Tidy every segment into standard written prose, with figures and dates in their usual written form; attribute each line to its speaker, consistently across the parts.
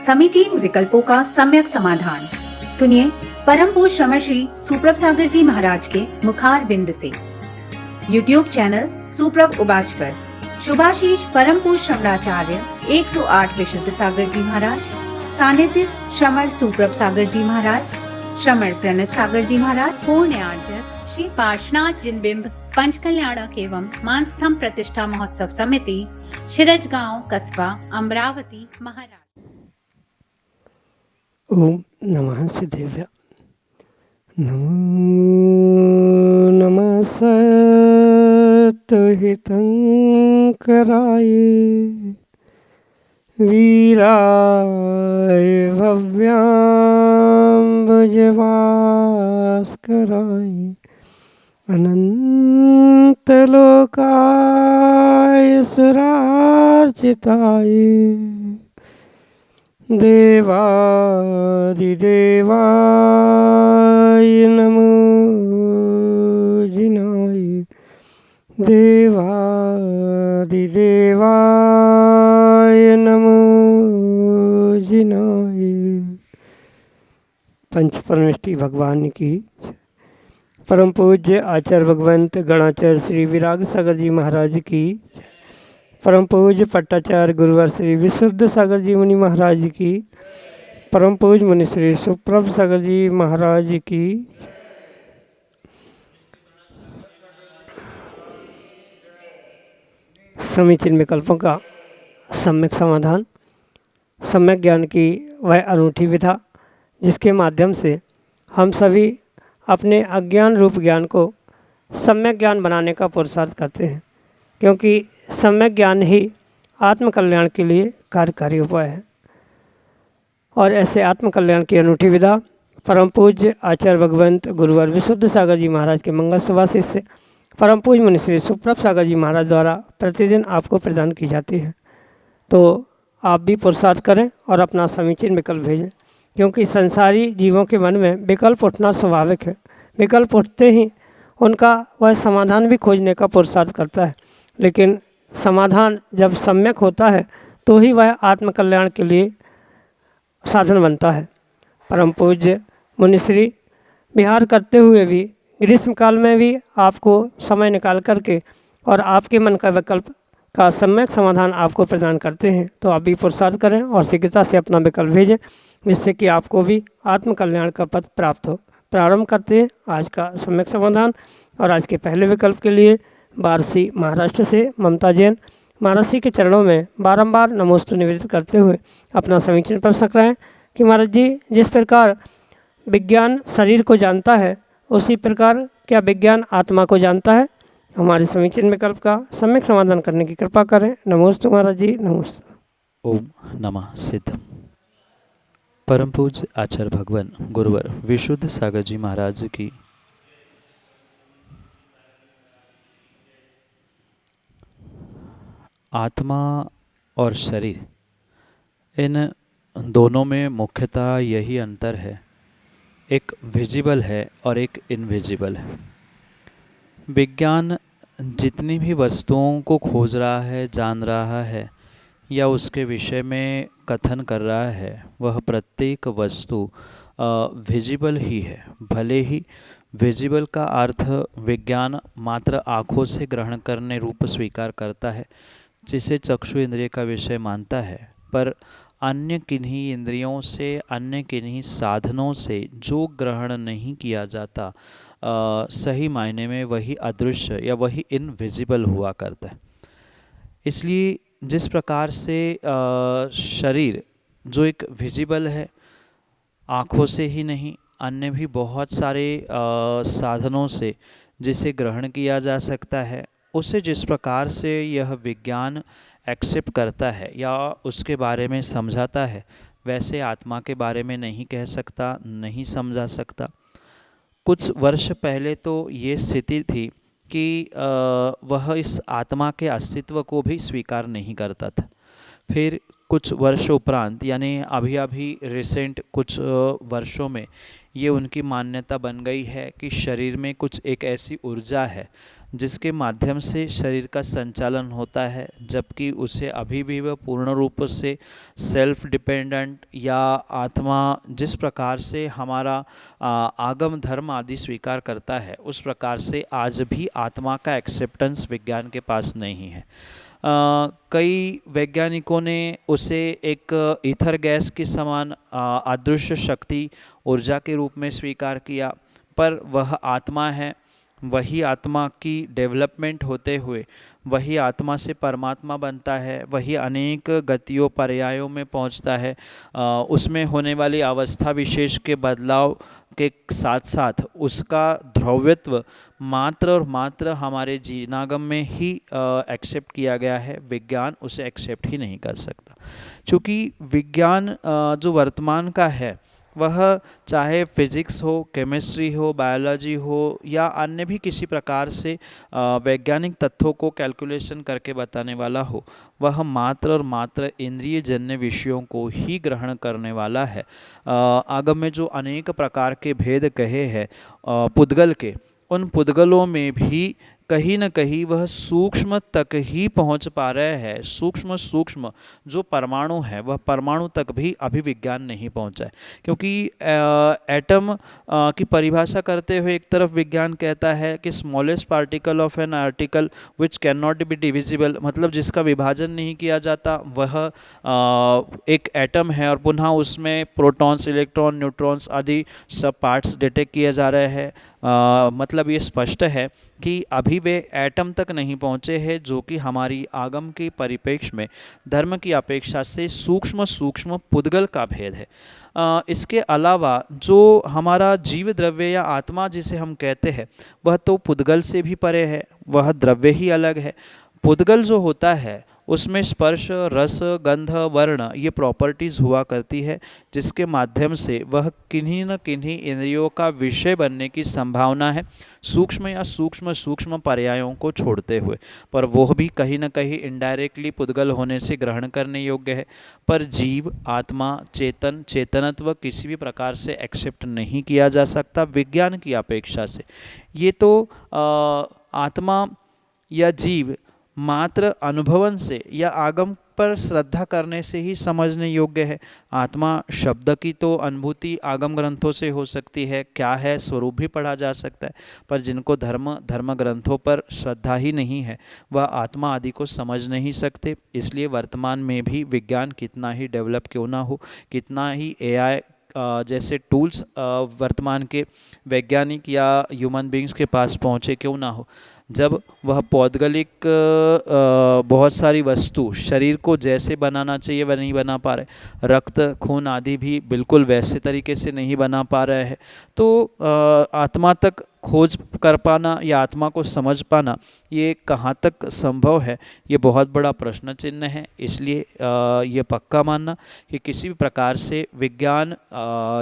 Speaker 1: समीचीन विकल्पों का सम्यक समाधान। सुनिए परम पूज्य श्रमश्री सुप्रभ सागर जी महाराज के मुखार बिंद से। यूट्यूब चैनल सुप्रभ उबाच पर शुभाशीष परम पूज्य श्रमणाचार्य 108 विशुद्ध सागर जी महाराज, सानिध्य श्रमण सुप्रभ सागर जी महाराज, श्रमण प्रणत सागर जी महाराज, पूर्ण आर्जक श्री पार्श्वनाथ जिनबिंब पंच कल्याणक एवं मानस्तंभ प्रतिष्ठा महोत्सव समिति, शिरजगांव कस्बा अमरावती महाराज।
Speaker 2: ओम नमः सिद्धेभ्य। नमो नमः सत्तहितंकराय वीराय भव्याम्बुजभास्कराय अनंतलोकाय सुरार्चिताय देवादिदेवाय नमो जिनाय, देवादिदेवाय नमो जिनाय। पंच परमेष्टि भगवान की परम पूज्य आचार्य भगवंत गणाचार्य श्री विराग सागर जी महाराज की, परम पूज्य पट्टाचार्य गुरुवर श्री विशुद्ध सागर जी मुनि महाराज की, परम पूज्य मुनि श्री सुप्रभ सागर जी महाराज की, समीचीन विकल्पों का सम्यक समाधान। सम्यक ज्ञान की वह अनूठी विधा जिसके माध्यम से हम सभी अपने अज्ञान रूप ज्ञान को सम्यक ज्ञान बनाने का पुरुषार्थ करते हैं, क्योंकि सम्यक ज्ञान ही आत्मकल्याण के लिए कार्यकारी उपाय है। और ऐसे आत्मकल्याण की अनूठी विधा परम पूज्य आचार्य भगवंत गुरुवर विशुद्ध सागर जी महाराज के मंगल सभा से परम पूज्य मुनि श्री सुप्रभ सागर जी महाराज द्वारा प्रतिदिन आपको प्रदान की जाती है। तो आप भी पुरुषार्थ करें और अपना समीचीन विकल्प भेजें, क्योंकि संसारी जीवों के मन में विकल्प उठना स्वाभाविक है। विकल्प उठते ही उनका वह समाधान भी खोजने का पुरुषार्थ करता है, लेकिन समाधान जब सम्यक होता है तो ही वह आत्मकल्याण के लिए साधन बनता है। परम पूज्य मुनिश्री विहार करते हुए भी ग्रीष्म काल में भी आपको समय निकाल करके और आपके मन का विकल्प का सम्यक समाधान आपको प्रदान करते हैं। तो आप भी पुरुषार्थ करें और शीघ्रता से अपना विकल्प भेजें, जिससे कि आपको भी आत्मकल्याण का पद प्राप्त हो। प्रारंभ करते हैं आज का सम्यक समाधान। और आज के पहले विकल्प के लिए वाराणसी महाराष्ट्र से ममता जैन महाराज के चरणों में बारंबार नमोस्तु निवेदित करते हुए अपना समीचीन प्रश्न कराएं कि महाराज जी, जिस प्रकार विज्ञान शरीर को जानता है उसी प्रकार क्या विज्ञान आत्मा को जानता है? हमारे समीचीन विकल्प का सम्यक समाधान करने की कृपा करें। नमोस्तु महाराज जी, नमोस्तु।
Speaker 3: ओम नमः सिद्धम। परम पूज्य आचार्य भगवान गुरुवर विशुद्ध सागर जी महाराज की आत्मा और शरीर, इन दोनों में मुख्यतः यही अंतर है, एक विजिबल है और एक इनविजिबल है। विज्ञान जितनी भी वस्तुओं को खोज रहा है, जान रहा है या उसके विषय में कथन कर रहा है, वह प्रत्येक वस्तु विजिबल ही है। भले ही विजिबल का अर्थ विज्ञान मात्र आँखों से ग्रहण करने रूप स्वीकार करता है, जिसे चक्षु इंद्रिय का विषय मानता है, पर अन्य किन्हीं इंद्रियों से, अन्य किन्हीं साधनों से जो ग्रहण नहीं किया जाता, सही मायने में वही अदृश्य या वही इनविजिबल हुआ करता है। इसलिए जिस प्रकार से शरीर जो एक विजिबल है, आँखों से ही नहीं अन्य भी बहुत सारे साधनों से जिसे ग्रहण किया जा सकता है, उसे जिस प्रकार से यह विज्ञान एक्सेप्ट करता है या उसके बारे में समझाता है, वैसे आत्मा के बारे में नहीं कह सकता, नहीं समझा सकता। कुछ वर्ष पहले तो ये स्थिति थी कि वह इस आत्मा के अस्तित्व को भी स्वीकार नहीं करता था। फिर कुछ वर्ष उपरांत, यानी अभी अभी रिसेंट कुछ वर्षों में ये उनकी मान्यता बन गई है कि शरीर में कुछ एक ऐसी ऊर्जा है जिसके माध्यम से शरीर का संचालन होता है, जबकि उसे अभी भी वह पूर्ण रूप से सेल्फ डिपेंडेंट या आत्मा जिस प्रकार से हमारा आगम धर्म आदि स्वीकार करता है, उस प्रकार से आज भी आत्मा का एक्सेप्टेंस विज्ञान के पास नहीं है। कई वैज्ञानिकों ने उसे एक ईथर गैस के समान अदृश्य शक्ति ऊर्जा के रूप में स्वीकार किया, पर वह आत्मा है। वही आत्मा की डेवलपमेंट होते हुए वही आत्मा से परमात्मा बनता है, वही अनेक गतियों पर्यायों में पहुंचता है। उसमें होने वाली अवस्था विशेष के बदलाव के साथ साथ उसका ध्रुवत्व मात्र और मात्र हमारे जीनागम में ही एक्सेप्ट किया गया है। विज्ञान उसे एक्सेप्ट ही नहीं कर सकता, क्योंकि विज्ञान जो वर्तमान का है वह चाहे फिजिक्स हो, केमिस्ट्री हो, बायोलॉजी हो या अन्य भी किसी प्रकार से वैज्ञानिक तथ्यों को कैलकुलेशन करके बताने वाला हो, वह मात्र और मात्र इंद्रिय जन्य विषयों को ही ग्रहण करने वाला है। आगम में जो अनेक प्रकार के भेद कहे हैं पुद्गल के, उन पुद्गलों में भी कहीं न कहीं वह सूक्ष्म तक ही पहुंच पा रहे हैं। सूक्ष्म सूक्ष्म जो परमाणु है वह परमाणु तक भी अभी विज्ञान नहीं पहुंचा है, क्योंकि एटम की परिभाषा करते हुए एक तरफ विज्ञान कहता है कि smallest particle of an article which can not be divisible, मतलब जिसका विभाजन नहीं किया जाता वह एक एटम है, और पुनः उसमें प्रोटॉन्स, इलेक्ट्रॉन, न्यूट्रॉन्स आदि सब पार्ट्स डिटेक्ट किए जा रहे हैं। मतलब ये स्पष्ट है कि अभी वे एटम तक नहीं पहुँचे हैं, जो कि हमारी आगम के परिप्रेक्ष्य में धर्म की अपेक्षा से सूक्ष्म सूक्ष्म पुद्गल का भेद है। इसके अलावा जो हमारा जीव द्रव्य या आत्मा जिसे हम कहते हैं वह तो पुद्गल से भी परे है, वह द्रव्य ही अलग है। पुद्गल जो होता है उसमें स्पर्श, रस, गंध, वर्ण ये प्रॉपर्टीज़ हुआ करती है, जिसके माध्यम से वह किन्हीं न किन्हीं इंद्रियों का विषय बनने की संभावना है, सूक्ष्म या सूक्ष्म सूक्ष्म पर्यायों को छोड़ते हुए। पर वह भी कहीं न कहीं इनडायरेक्टली पुद्गल होने से ग्रहण करने योग्य है। पर जीव, आत्मा, चेतन, चेतनत्व किसी भी प्रकार से एक्सेप्ट नहीं किया जा सकता विज्ञान की अपेक्षा से। ये तो आत्मा या जीव मात्र अनुभवन से या आगम पर श्रद्धा करने से ही समझने योग्य है। आत्मा शब्द की तो अनुभूति आगम ग्रंथों से हो सकती है, क्या है स्वरूप भी पढ़ा जा सकता है, पर जिनको धर्म ग्रंथों पर श्रद्धा ही नहीं है वह आत्मा आदि को समझ नहीं सकते। इसलिए वर्तमान में भी विज्ञान कितना ही डेवलप क्यों ना हो, कितना ही AI जैसे टूल्स वर्तमान के वैज्ञानिक या ह्यूमन बींग्स के पास पहुँचे क्यों ना हो, जब वह पौद्गलिक बहुत सारी वस्तु शरीर को जैसे बनाना चाहिए वह नहीं बना पा रहे, रक्त, खून आदि भी बिल्कुल वैसे तरीके से नहीं बना पा रहे हैं, तो आत्मा तक खोज कर पाना या आत्मा को समझ पाना ये कहाँ तक संभव है, ये बहुत बड़ा प्रश्न चिन्ह है। इसलिए ये पक्का मानना कि किसी भी प्रकार से विज्ञान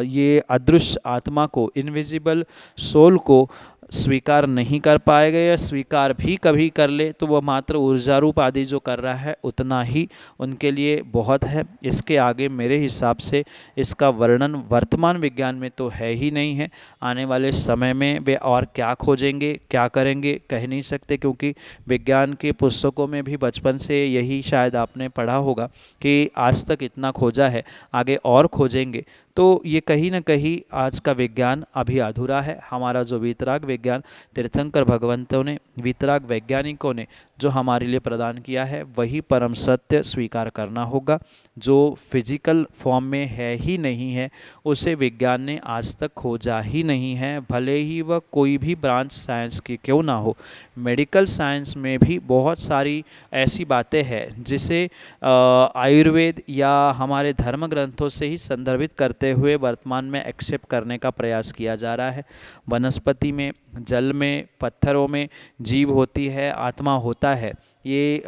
Speaker 3: ये अदृश्य आत्मा को, इनविजिबल सोल को स्वीकार नहीं कर पाएगा, या स्वीकार भी कभी कर ले तो वह मात्र ऊर्जा रूप आदि जो कर रहा है उतना ही उनके लिए बहुत है। इसके आगे मेरे हिसाब से इसका वर्णन वर्तमान विज्ञान में तो है ही नहीं है। आने वाले समय में वे और क्या खोजेंगे, क्या करेंगे कह नहीं सकते, क्योंकि विज्ञान के पुस्तकों में भी बचपन से यही शायद आपने पढ़ा होगा कि आज तक इतना खोजा है, आगे और खोजेंगे। तो ये कहीं ना कहीं आज का विज्ञान अभी अधूरा है। हमारा जो वीतराग विज्ञान तीर्थंकर भगवंतों ने, वीतराग वैज्ञानिकों ने जो हमारे लिए प्रदान किया है वही परम सत्य स्वीकार करना होगा। जो फिजिकल फॉर्म में है ही नहीं है उसे विज्ञान ने आज तक खोजा ही नहीं है, भले ही वह कोई भी ब्रांच साइंस की क्यों ना हो। मेडिकल साइंस में भी बहुत सारी ऐसी बातें हैं जिसे आयुर्वेद या हमारे धर्म ग्रंथों से ही संदर्भित करते हुए वर्तमान में एक्सेप्ट करने का प्रयास किया जा रहा है। वनस्पति में, जल में, पत्थरों में जीव होती है, आत्मा होता है, ये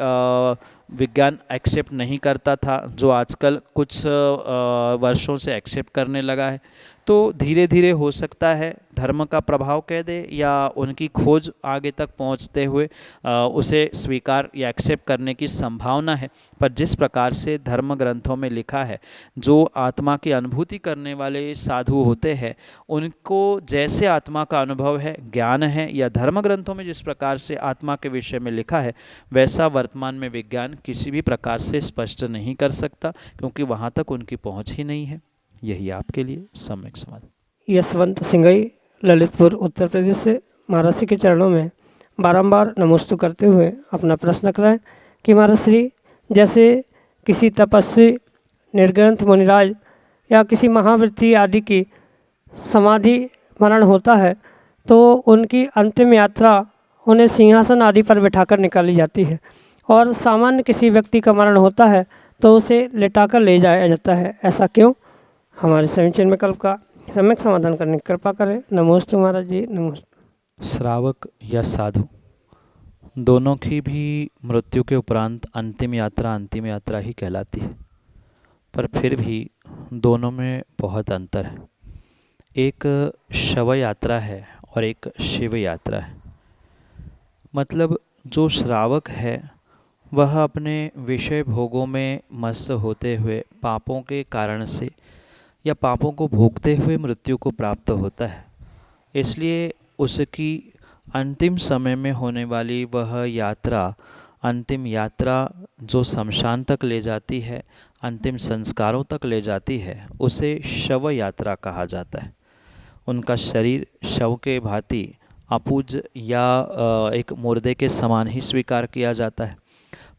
Speaker 3: विज्ञान एक्सेप्ट नहीं करता था, जो आजकल कुछ वर्षों से एक्सेप्ट करने लगा है। तो धीरे धीरे हो सकता है धर्म का प्रभाव कह दे या उनकी खोज आगे तक पहुंचते हुए उसे स्वीकार या एक्सेप्ट करने की संभावना है। पर जिस प्रकार से धर्म ग्रंथों में लिखा है, जो आत्मा की अनुभूति करने वाले साधु होते हैं, उनको जैसे आत्मा का अनुभव है, ज्ञान है, या धर्म ग्रंथों में जिस प्रकार से आत्मा के विषय में लिखा है, वैसा वर्तमान में विज्ञान किसी भी प्रकार से स्पष्ट नहीं कर सकता, क्योंकि वहाँ तक उनकी पहुँच ही नहीं है। यही आपके लिए सम्यक समाधान।
Speaker 2: यशवंत सिंघई, ललितपुर, उत्तर प्रदेश से महाराज श्री के चरणों में बारंबार नमोस्तु करते हुए अपना प्रश्न कराएं कि महाराज श्री, जैसे किसी तपस्वी, निर्ग्रंथ मुनिराज या किसी महावृत्ति आदि की समाधि मरण होता है तो उनकी अंतिम यात्रा उन्हें सिंहासन आदि पर बिठाकर निकाली जाती है, और सामान्य किसी व्यक्ति का मरण होता है तो उसे लिटाकर ले जाया जाता है, ऐसा क्यों? हमारे समीचीन विकल्प का सम्यक समाधान करने की कृपा करें। नमोस्तु महाराज जी, नमोस्तु।
Speaker 3: श्रावक या साधु दोनों की भी मृत्यु के उपरांत अंतिम यात्रा ही कहलाती है, पर फिर भी दोनों में बहुत अंतर है। एक शव यात्रा है और एक शिव यात्रा है। मतलब जो श्रावक है वह अपने विषय भोगों में मस्त होते हुए पापों के कारण से या पापों को भोगते हुए मृत्यु को प्राप्त होता है, इसलिए उसकी अंतिम समय में होने वाली वह यात्रा, अंतिम यात्रा जो शमशान तक ले जाती है, अंतिम संस्कारों तक ले जाती है, उसे शव यात्रा कहा जाता है। उनका शरीर शव के भांति अपूज या एक मुर्दे के समान ही स्वीकार किया जाता है।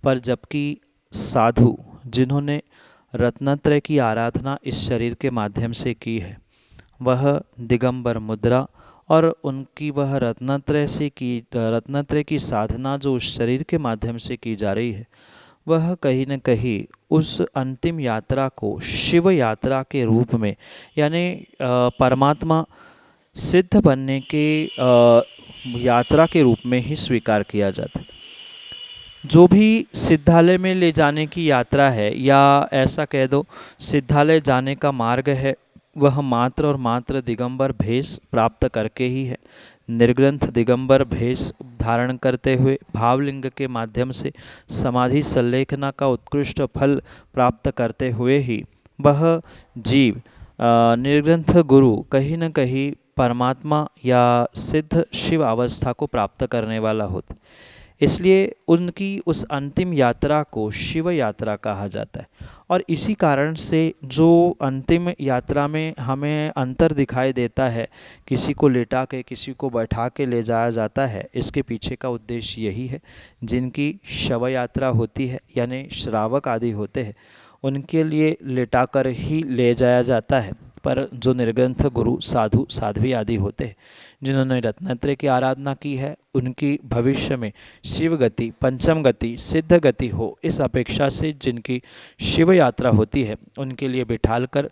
Speaker 3: पर जबकि साधु जिन्होंने रत्नत्रय की आराधना इस शरीर के माध्यम से की है, वह दिगंबर मुद्रा और उनकी वह रत्नत्रय की साधना जो उस शरीर के माध्यम से की जा रही है, वह कहीं न कहीं उस अंतिम यात्रा को शिव यात्रा के रूप में, यानी परमात्मा सिद्ध बनने के यात्रा के रूप में ही स्वीकार किया जाता है। जो भी सिद्धालय में ले जाने की यात्रा है, या ऐसा कह दो सिद्धालय जाने का मार्ग है, वह मात्र और मात्र दिगंबर भेष प्राप्त करके ही है। निर्ग्रंथ दिगंबर भेष धारण करते हुए भावलिंग के माध्यम से समाधि संलेखना का उत्कृष्ट फल प्राप्त करते हुए ही वह जीव निर्ग्रंथ गुरु कहीं न कहीं परमात्मा या सिद्ध शिव अवस्था को प्राप्त करने वाला होता। इसलिए उनकी उस अंतिम यात्रा को शिव यात्रा कहा जाता है। और इसी कारण से जो अंतिम यात्रा में हमें अंतर दिखाई देता है, किसी को लेटा के किसी को बैठा के ले जाया जाता है, इसके पीछे का उद्देश्य यही है। जिनकी शव यात्रा होती है, यानी श्रावक आदि होते हैं, उनके लिए लेटाकर ही ले जाया जाता है। पर जो निर्ग्रंथ गुरु साधु साध्वी आदि होते हैं, जिन्होंने रत्नत्रय की आराधना की है, उनकी भविष्य में शिव गति, पंचम गति, सिद्ध गति हो, इस अपेक्षा से जिनकी शिव यात्रा होती है, उनके लिए बिठाल कर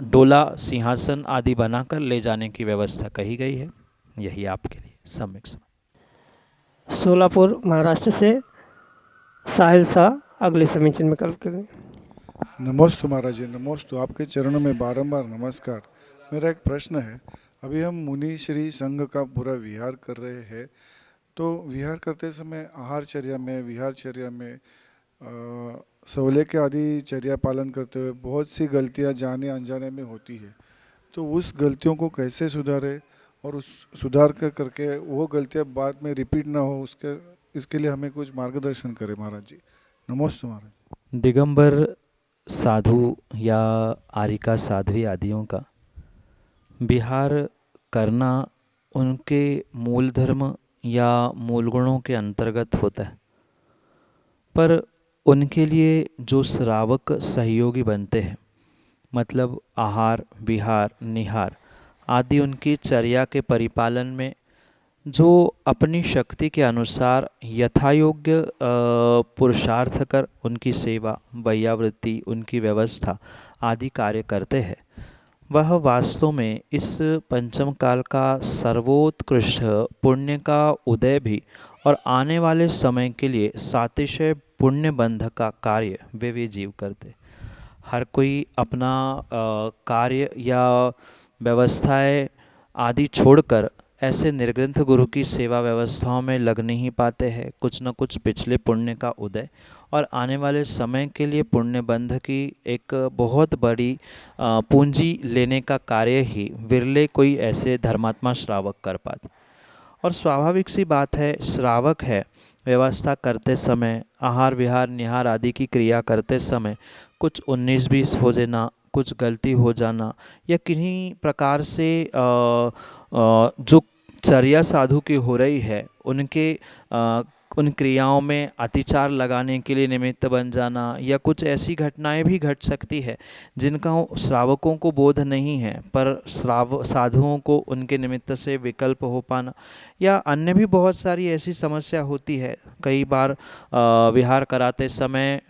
Speaker 3: डोला, सिंहासन आदि बनाकर ले जाने की व्यवस्था कही गई है। यही आपके लिए सम्यक समाधान।
Speaker 2: सोलापुर, महाराष्ट्र से साहिल शाह, अगले समीचीन विकल्प के लिए।
Speaker 4: नमोस्तु महाराज जी, नमोस्तु। आपके चरणों में बारंबार नमस्कार। मेरा एक प्रश्न है। अभी हम मुनि श्री संघ का पूरा विहार कर रहे हैं, तो विहार करते समय आहारचर्या में, विहारचर्या में सवले के आदि चर्या पालन करते हुए बहुत सी गलतियां जाने अनजाने में होती है। तो उस गलतियों को कैसे सुधारे और उस सुधार करके वो गलतियां बाद में रिपीट ना हो, इसके लिए हमें कुछ मार्गदर्शन करें महाराज जी। नमोस्तु महाराज।
Speaker 3: दिगंबर साधु या आरिका साध्वी आदियों का विहार करना उनके मूल धर्म या मूल गुणों के अंतर्गत होता है। पर उनके लिए जो श्रावक सहयोगी बनते हैं, मतलब आहार, विहार, निहार आदि उनकी चर्या के परिपालन में जो अपनी शक्ति के अनुसार यथायोग्य पुरुषार्थ कर उनकी सेवा, वैयावृत्ति, उनकी व्यवस्था आदि कार्य करते हैं, वह वास्तव में इस पंचम काल का सर्वोत्कृष्ट पुण्य का उदय भी और आने वाले समय के लिए सातिशय पुण्य बंध का कार्य वे जीव करते। हर कोई अपना कार्य या व्यवस्थाएं आदि छोड़कर ऐसे निर्ग्रंथ गुरु की सेवा व्यवस्थाओं में लग नहीं पाते हैं। कुछ न कुछ पिछले पुण्य का उदय और आने वाले समय के लिए पुण्य बंध की एक बहुत बड़ी पूंजी लेने का कार्य ही विरले कोई ऐसे धर्मात्मा श्रावक कर पाते। और स्वाभाविक सी बात है, श्रावक है, व्यवस्था करते समय, आहार विहार निहार आदि की क्रिया करते समय कुछ 19-20 हो जाना, कुछ गलती हो जाना या किन्हीं प्रकार से जो चर्या साधु की हो रही है उनके उन क्रियाओं में अतिचार लगाने के लिए निमित्त बन जाना या कुछ ऐसी घटनाएं भी घट सकती है जिनका श्रावकों को बोध नहीं है, पर साधुओं को उनके निमित्त से विकल्प हो पाना या अन्य भी बहुत सारी ऐसी समस्या होती है। कई बार विहार कराते समय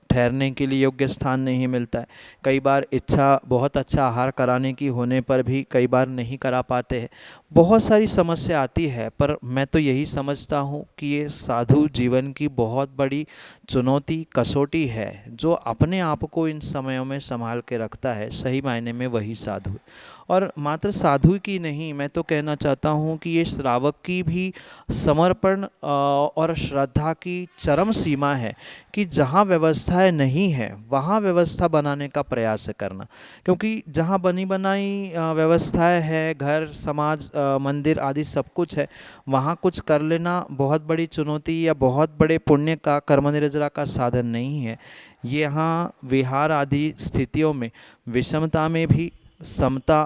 Speaker 3: ठहरने के लिए योग्य स्थान नहीं मिलता है। कई बार इच्छा बहुत अच्छा आहार कराने की होने पर भी कई बार नहीं करा पाते हैं। बहुत सारी समस्या आती है, पर मैं तो यही समझता हूँ कि ये साधु जीवन की बहुत बड़ी चुनौती कसौटी है। जो अपने आप को इन समयों में संभाल के रखता है, सही मायने में वही साधु है। और मात्र साधु की नहीं, मैं तो कहना चाहता हूँ कि ये श्रावक की भी समर्पण और श्रद्धा की चरम सीमा है कि जहाँ व्यवस्थाएं नहीं है वहाँ व्यवस्था बनाने का प्रयास करना। क्योंकि जहाँ बनी बनाई व्यवस्थाएं है, घर समाज मंदिर आदि सब कुछ है, वहाँ कुछ कर लेना बहुत बड़ी चुनौती या बहुत बड़े पुण्य का कर्मनिर्जरा का साधन नहीं है। ये यहाँ विहार आदि स्थितियों में विषमता में भी समता,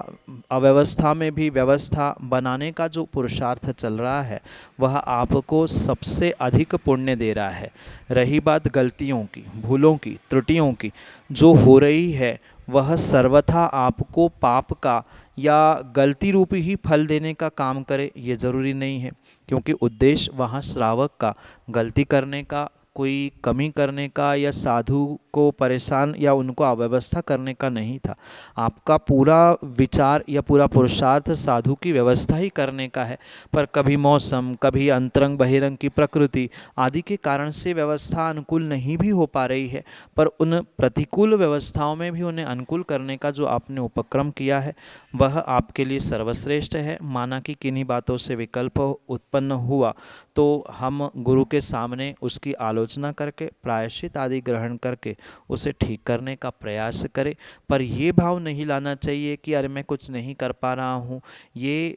Speaker 3: अव्यवस्था में भी व्यवस्था बनाने का जो पुरुषार्थ चल रहा है वह आपको सबसे अधिक पुण्य दे रहा है। रही बात गलतियों की, भूलों की, त्रुटियों की, जो हो रही है वह सर्वथा आपको पाप का या गलती रूपी ही फल देने का काम करे, ये ज़रूरी नहीं है। क्योंकि उद्देश्य वहाँ श्रावक का गलती करने का, कोई कमी करने का या साधु को परेशान या उनको अव्यवस्था करने का नहीं था। आपका पूरा विचार या पूरा पुरुषार्थ साधु की व्यवस्था ही करने का है। पर कभी मौसम, कभी अंतरंग बहिरंग की प्रकृति आदि के कारण से व्यवस्था अनुकूल नहीं भी हो पा रही है, पर उन प्रतिकूल व्यवस्थाओं में भी उन्हें अनुकूल करने का जो आपने उपक्रम किया है वह आपके लिए सर्वश्रेष्ठ है। माना कि किन्हीं बातों से विकल्प उत्पन्न हुआ तो हम गुरु के सामने उसकी आलोचना करके प्रायश्चित आदि ग्रहण करके उसे ठीक करने का प्रयास करें। पर ये भाव नहीं लाना चाहिए कि अरे मैं कुछ नहीं कर पा रहा हूँ। ये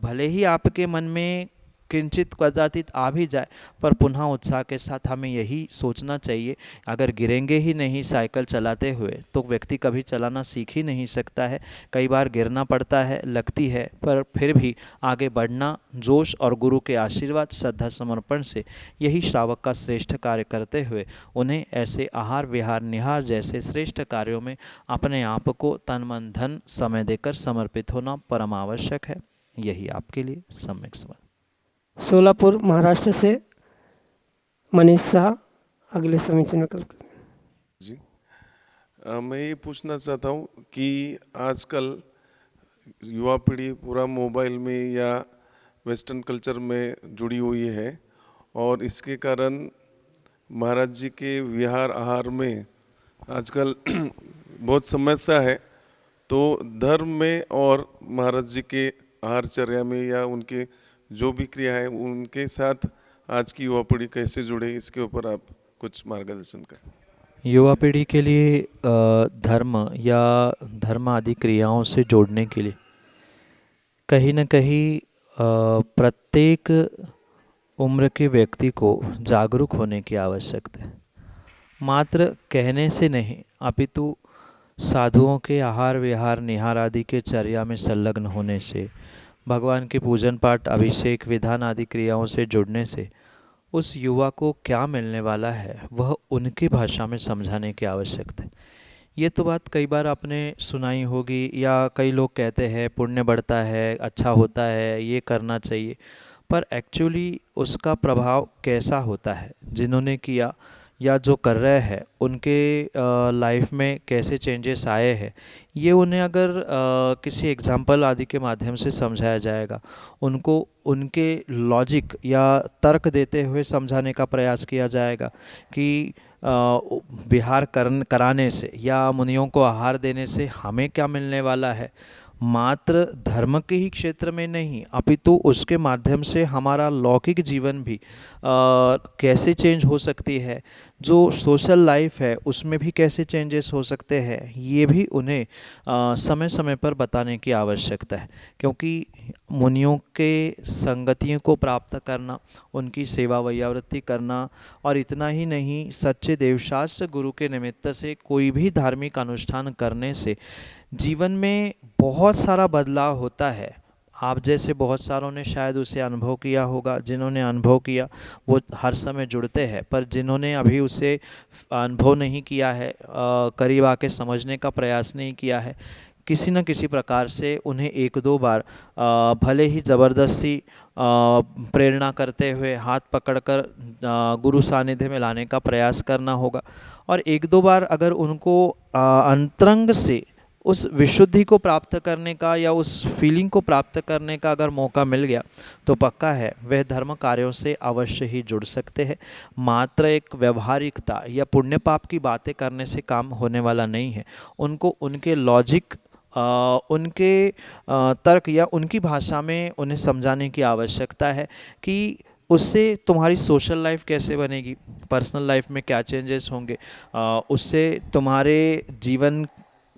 Speaker 3: भले ही आपके मन में किंचित कदाचित आ भी जाए, पर पुनः उत्साह के साथ हमें यही सोचना चाहिए, अगर गिरेंगे ही नहीं साइकिल चलाते हुए तो व्यक्ति कभी चलाना सीख ही नहीं सकता है। कई बार गिरना पड़ता है, लगती है, पर फिर भी आगे बढ़ना जोश और गुरु के आशीर्वाद, श्रद्धा, समर्पण से यही श्रावक का श्रेष्ठ कार्य करते हुए उन्हें ऐसे आहार विहार निहार जैसे श्रेष्ठ कार्यों में अपने आप को तन मन धन समय देकर समर्पित होना परम आवश्यक है। यही आपके लिए सम्यक संवाद।
Speaker 2: सोलापुर महाराष्ट्र से मनीष शाह अगले समीक्षण में कल
Speaker 5: जी मैं ये पूछना चाहता हूँ कि आजकल युवा पीढ़ी पूरा मोबाइल में या वेस्टर्न कल्चर में जुड़ी हुई है और इसके कारण महाराज जी के विहार आहार में आजकल बहुत समस्या है। तो धर्म में और महाराज जी के आहारचर्या में या उनके जो भी क्रिया है उनके साथ आज की युवा पीढ़ी कैसे जुड़े, इसके ऊपर आप कुछ मार्गदर्शन करें।
Speaker 3: युवा पीढ़ी के लिए धर्म या धर्म आदि क्रियाओं से जोड़ने के लिए कहीं न कहीं प्रत्येक उम्र के व्यक्ति को जागरूक होने की आवश्यकता है। मात्र कहने से नहीं, अपितु साधुओं के आहार विहार निहार आदि के चर्या में संलग्न होने से, भगवान के पूजन पाठ अभिषेक विधान आदि क्रियाओं से जुड़ने से उस युवा को क्या मिलने वाला है वह उनकी भाषा में समझाने की आवश्यकता है। ये तो बात कई बार आपने सुनाई होगी या कई लोग कहते हैं पुण्य बढ़ता है, अच्छा होता है, ये करना चाहिए, पर एक्चुअली उसका प्रभाव कैसा होता है, जिन्होंने किया या जो कर रहे हैं उनके लाइफ में कैसे चेंजेस आए हैं, ये उन्हें अगर किसी एग्जाम्पल आदि के माध्यम से समझाया जाएगा, उनको उनके लॉजिक या तर्क देते हुए समझाने का प्रयास किया जाएगा कि विहार कराने से या मुनियों को आहार देने से हमें क्या मिलने वाला है, मात्र धर्म के ही क्षेत्र में नहीं अपितु उसके माध्यम से हमारा लौकिक जीवन भी कैसे चेंज हो सकती है, जो सोशल लाइफ है उसमें भी कैसे चेंजेस हो सकते हैं, ये भी उन्हें समय समय पर बताने की आवश्यकता है। क्योंकि मुनियों के संगतियों को प्राप्त करना, उनकी सेवा वैयावृत्ति करना और इतना ही नहीं, सच्चे देवशास्त्र गुरु के निमित्त से कोई भी धार्मिक अनुष्ठान करने से जीवन में बहुत सारा बदलाव होता है। आप जैसे बहुत सारों ने शायद उसे अनुभव किया होगा, जिन्होंने अनुभव किया वो हर समय जुड़ते हैं, पर जिन्होंने अभी उसे अनुभव नहीं किया है, करीब आके समझने का प्रयास नहीं किया है, किसी न किसी प्रकार से उन्हें एक दो बार भले ही ज़बरदस्ती प्रेरणा करते हुए हाथ पकड़कर गुरु सानिध्य में लाने का प्रयास करना होगा। और एक दो बार अगर उनको अंतरंग से उस विशुद्धि को प्राप्त करने का या उस फीलिंग को प्राप्त करने का अगर मौका मिल गया तो पक्का है वह धर्म कार्यों से अवश्य ही जुड़ सकते हैं। मात्र एक व्यवहारिकता या पुण्य पाप की बातें करने से काम होने वाला नहीं है। उनको उनके लॉजिक, उनके तर्क या उनकी भाषा में उन्हें समझाने की आवश्यकता है कि उससे तुम्हारी सोशल लाइफ कैसे बनेगी, पर्सनल लाइफ में क्या चेंजेस होंगे, उससे तुम्हारे जीवन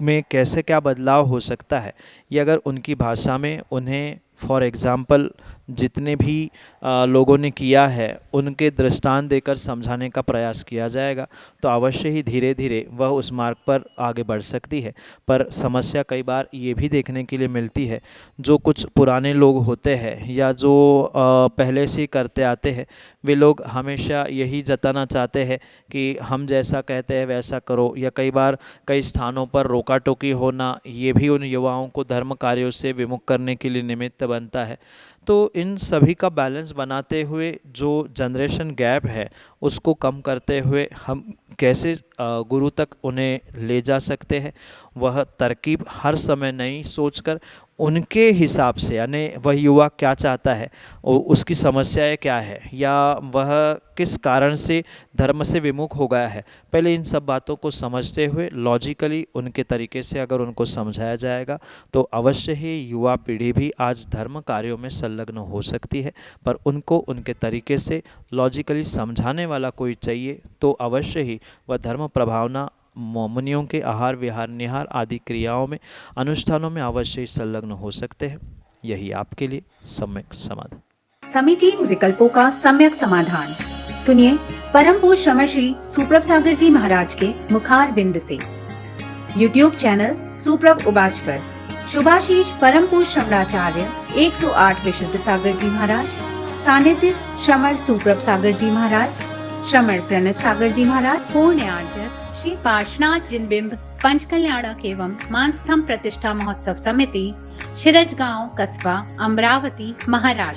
Speaker 3: में कैसे क्या बदलाव हो सकता है। ये अगर उनकी भाषा में उन्हें फॉर एग्ज़ाम्पल जितने भी लोगों ने किया है उनके दृष्टांत देकर समझाने का प्रयास किया जाएगा तो अवश्य ही धीरे धीरे वह उस मार्ग पर आगे बढ़ सकती है। पर समस्या कई बार ये भी देखने के लिए मिलती है, जो कुछ पुराने लोग होते हैं या जो पहले से ही करते आते हैं, वे लोग हमेशा यही जताना चाहते हैं कि हम जैसा कहते हैं वैसा करो, या कई बार कई स्थानों पर रोका टोकी होना, ये भी उन युवाओं को धर्म कार्यों से विमुख करने के लिए निमित्त बनता है। तो इन सभी का बैलेंस बनाते हुए जो जनरेशन गैप है उसको कम करते हुए हम कैसे गुरु तक उन्हें ले जा सकते हैं, वह तरकीब हर समय नई सोचकर उनके हिसाब से, यानी वह युवा क्या चाहता है, उसकी समस्याएं क्या है, या वह किस कारण से धर्म से विमुख हो गया है, पहले इन सब बातों को समझते हुए लॉजिकली उनके तरीके से अगर उनको समझाया जाएगा तो अवश्य ही युवा पीढ़ी भी आज धर्म कार्यों में संलग्न हो सकती है। पर उनको उनके तरीके से लॉजिकली समझाने वाला कोई चाहिए तो अवश्य ही वह धर्म प्रभावना मुनियों के आहार विहार निहार आदि क्रियाओं में, अनुष्ठानों में अवश्य ही संलग्न हो सकते हैं। यही आपके लिए सम्यक समाधान।
Speaker 1: समीचीन विकल्पों का सम्यक समाधान सुनिए परम पूज्य श्रमण श्री सुप्रभ सागर जी महाराज के मुखार बिंद से। YouTube चैनल सुप्रभ उबाच पर शुभाशीष परम पूज्य श्रमणाचार्य 108 विशुद्ध सागर जी महाराज, सानिध्य श्रमण सुप्रभ सागर जी महाराज, श्रमण प्रणत सागर जी महाराज, पूर्ण आर्जक श्री पार्श्वनाथ जिनबिंब पंच कल्याणक एवं मानस्तंभ प्रतिष्ठा महोत्सव समिति, शिरज गांव, कस्बा, अमरावती, महाराष्ट्र।